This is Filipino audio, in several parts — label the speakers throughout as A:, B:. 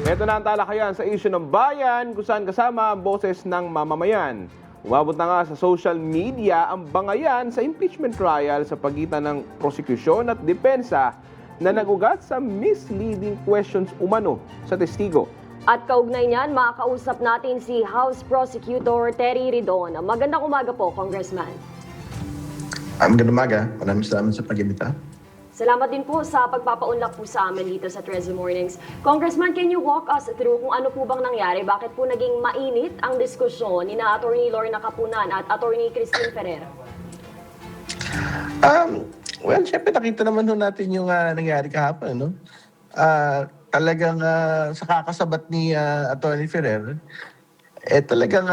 A: Ito na ang talakayan sa isyu ng bayan kung saan kasama ang boses ng mamamayan. Umabot na nga sa social media ang bangayan sa impeachment trial sa pagitan ng prosekusyon at depensa na nagugat sa misleading questions umano sa testigo.
B: At kaugnay niyan, makakausap natin si House Prosecutor Terry Ridon. Magandang umaga po, Congressman.
C: Magandang umaga. Maraming salamat sa pag-imbita.
B: Salamat din po sa pagpapaunlak po sa amin dito sa 13 Mornings. Congressman, can you walk us through kung ano po bang nangyari? Bakit po naging mainit ang diskusyon ni na Atty. Lorna Capunan at Atty. Christine Ferrer?
C: Well, syempre nakita naman natin yung nangyari kahapon, no? Talagang sa kakasabat ni Atty. Ferrer, talagang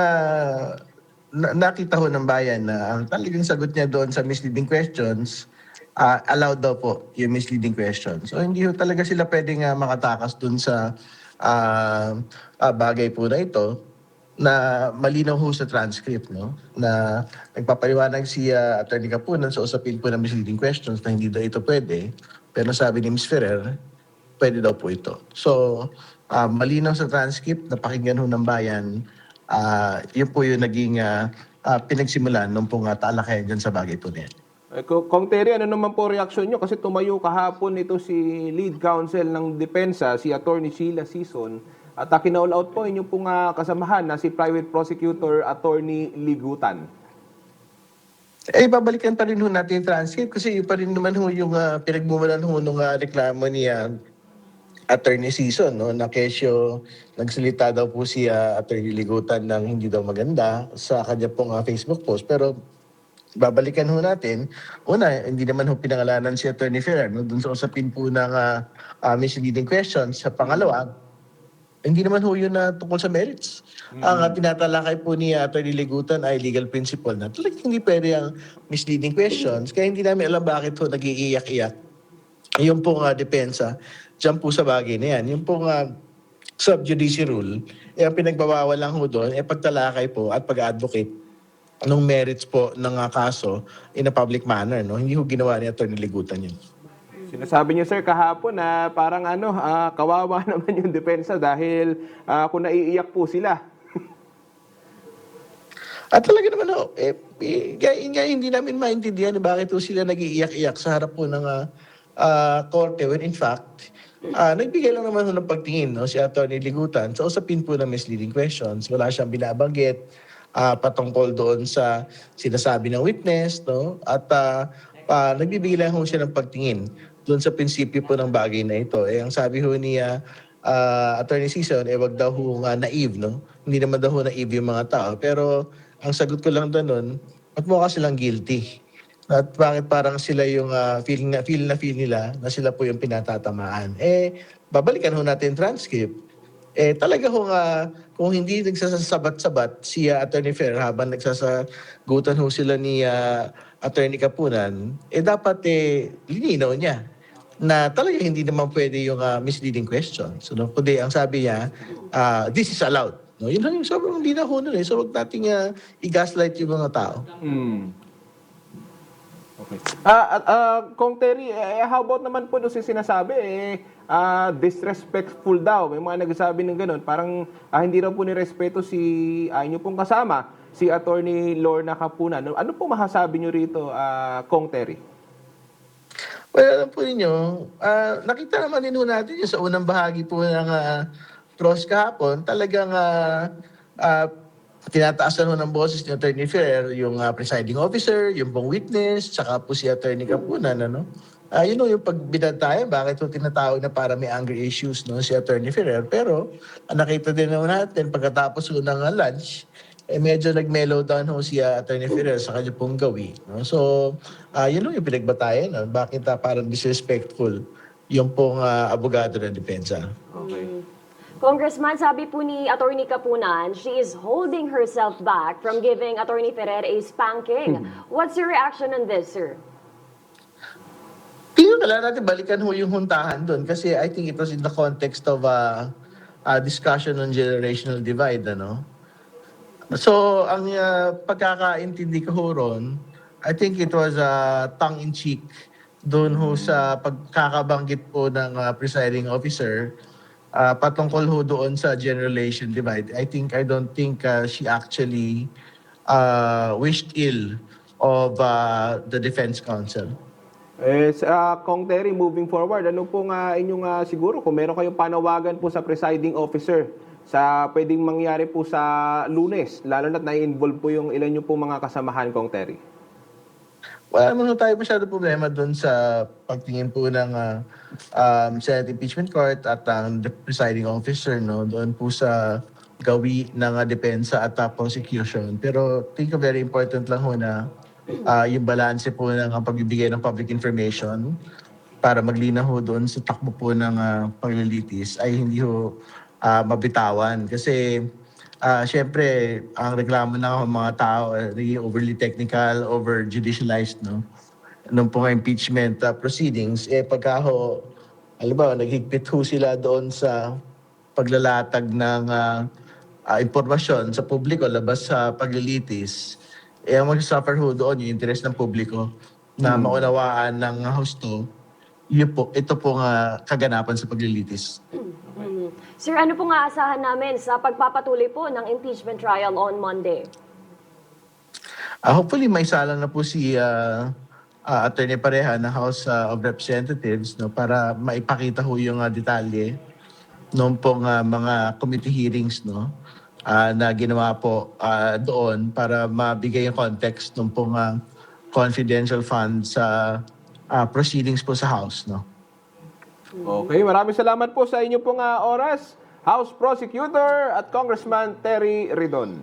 C: nakita ng bayan na ang talagang sagot niya doon sa misleading questions, allowed daw po yung misleading questions. So hindi talaga sila pwedeng makatakas doon sa bagay po na ito na malinaw sa transcript, no? Na nagpapaliwanag si Atty. Capunan sa usapin po ng misleading questions na hindi daw ito pwede. Pero sabi ni Ms. Ferrer, pwede daw po ito. So, malinaw sa transcript, napakinggan ng bayan, yun po yung naging pinagsimulan nung pong talakayan dyan sa bagay po niya.
A: Kung Terry, ano naman po reaksyon nyo? Kasi tumayo kahapon ito si lead counsel ng depensa, si Atty. Sheila Sison, at kinaul out po inyong pong kasamahan na si Private Prosecutor Atty. Ligutan.
C: Babalikan pa rin natin yung transcript kasi yun pa rin naman yung pinagmumulan nung reklamo ni Attorney Sison, no, na kesyo nagsalita daw po si Attorney Ligutan ng hindi daw maganda sa kanya pong Facebook post. Pero babalikan natin, una, hindi naman pinangalanan si Attorney Ferrer, no, dun sa usapin po ng misleading questions. Sa pangalawa, hindi naman yun na tungkol sa merits. Ang tinatalakay po ni Attorney Ligutan ay legal principle na talagang hindi pwede ang misleading questions. Kaya hindi namin alam bakit nag-iiyak-iyak yung pong depensa dyan po sa bagay na yan. Yung pong sub judice rule, ang pinagbabawal lang doon, pagtalakay po at pag-advocate nung merits po ng kaso in a public manner, no? Hindi ginawa ni Attorney Ligutan yun.
A: Sinasabi niyo, sir, kahapon na parang kawawa naman yung depensa dahil kung naiiyak po sila.
C: At talaga naman, hindi namin maintindihan bakit sila nag-iiyak-iyak sa harap po ng korte when in fact, nagbigay lang naman ng pagtingin, no, si Attorney Ligutan sa usapin po ng misleading questions. Wala siyang binabanggit patungkol doon sa sinasabi ng witness, no? At nagbibigay lang siya ng pagtingin doon sa prinsipyo po ng bagay na ito. Ang sabi ni Attorney Sison, wag daw naive, no? Hindi naman daw naive yung mga tao. Pero ang sagot ko lang doon, at mukha silang guilty. At bakit parang sila yung feel nila na sila po yung pinatatamaan. Babalikan natin transcript. Talaga kung hindi nagsasabat-sabat si Attorney Ferrer habang nagsasagutan sila ni Attorney Capunan, dapat lininaw niya na talaga hindi naman pwede yung misleading questions. So, kundi ang sabi niya, this is allowed. No? Yun lang yung sobrang linaw nun. So, wag nating i-gaslight yung mga tao.
A: Okay. Kung Terry, how about naman po doon sinasabi, disrespectful daw. May mga nagsasabi ng ganun. Parang hindi raw po nirespeto si inyo pong kasama, si Atty. Lorna Capunan. Ano po masasabi nyo rito, Kong Terry?
C: Well, alam po ninyo, nakita naman din natin yung sa unang bahagi po ng pros kahapon, talagang tinataasan ng boses ni Attorney Ferrer, yung presiding officer, yung pong witness, saka po si Attorney Capunan, ano? Yun yung pagbinantayan, bakit tinatawag na para may anger issues, no, si Attorney Ferrer. Pero nakita din natin pagkatapos ng lunch, medyo nag-mellow down si Attorney Ferrer sa kanya pong gawi. No? So, yun yung pinagbatayan. No? Bakit parang disrespectful yung pong abogado ng depensa.
A: Okay.
B: Congressman, sabi po ni Atty. Capunan, she is holding herself back from giving Atty. Ferrer a spanking. What's your reaction on this, sir?
C: Tingnan kailangan natin balikan yung huntahan doon kasi I think it was in the context of a discussion on generational divide, ano? So, ang pagkakaintindi ko ron, I think it was tongue-in-cheek doon sa pagkakabanggit po ng presiding officer patungkol ho doon sa generation divide. I don't think she actually wished ill of the Defense Council.
A: Kong Terry, moving forward, ano pong inyong siguro kung meron kayong panawagan po sa presiding officer sa pwedeng mangyari po sa Lunes, lalo na't nai-involve po yung ilan nyo po mga kasamahan, Kong Terry?
C: Wala naman tayo masyado problema doon sa pagtingin po ng Senate Impeachment Court at ang presiding officer, no, doon po sa gawi ng depensa at prosecution. Pero think very important lang ho na yung balanse po ng pagbibigay ng public information para maglinaw ho doon sa takbo po ng paglilitis ay hindi ho mabitawan. Kasi syempre, ang reklamo ng mga tao ay overly technical, over judicialized, no? Nung po impeachment proceedings, pagka ho, alam ba, naghigpit ho sila doon sa paglalatag ng impormasyon sa publiko labas sa paglilitis, ang mag-suffer ho doon yung interest ng publiko na maunawaan ng husto, ito po nga kaganapan sa paglilitis.
B: Sir, ano po nga asahan namin sa pagpapatuloy po ng impeachment trial on Monday?
C: Hopefully may salang na po si Attorney Pareha ng House of Representatives, no, para maipakita ho yung detalye noong pong mga committee hearings, no, na ginawa po doon para mabigay yung context noong pong confidential fund sa proceedings po sa House, no.
A: Okay, maraming salamat po sa inyo pong oras, House Prosecutor at Congressman Terry Ridon.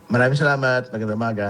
C: Maraming salamat. Magandang umaga.